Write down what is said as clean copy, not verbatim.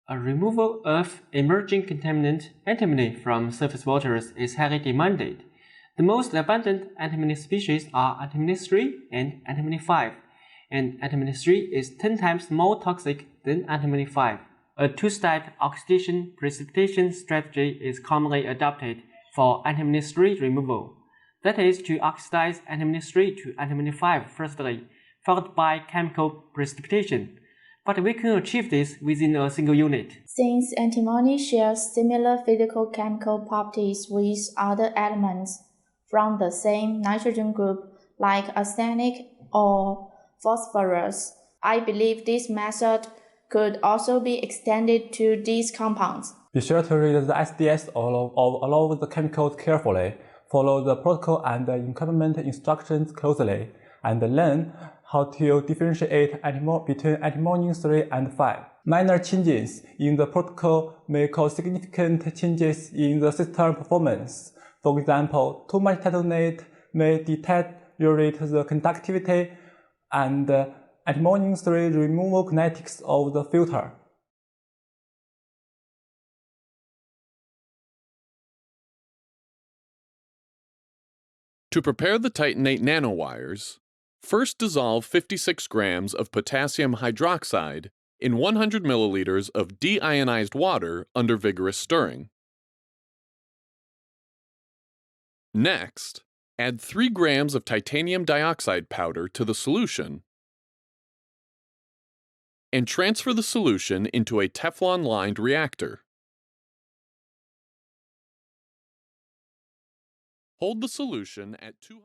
A removal of emerging contaminant antimony from surface waters is highly demanded. The most abundant antimony species are antimony 3 and antimony 5, and antimony 3 is 10 times more toxic than antimony 5. A two-step oxidation precipitation strategy is commonly adopted for antimony 3 removal. That is to oxidize antimony 3 to antimony 5 firstly, followed by chemical precipitation. But we can achieve this within a single unit. Since antimony shares similar physical-chemical properties with other elements from the same nitrogen group like arsenic or phosphorus, I believe this method could also be extended to these compounds. Be sure to read the SDS of all of the chemicals carefully, follow the protocol and the equipment instructions closely, and learn how to differentiate between antimony 3 and 5. Minor changes in the protocol may cause significant changes in the system performance. For example, too much titanate may deteriorate the conductivity and antimony 3 removal kinetics of the filter. To prepare the titanate nanowires, first dissolve 56 grams of potassium hydroxide in 100 milliliters of deionized water under vigorous stirring. Next, add 3 grams of titanium dioxide powder to the solution and transfer the solution into a Teflon-lined reactor. Hold the solution at 200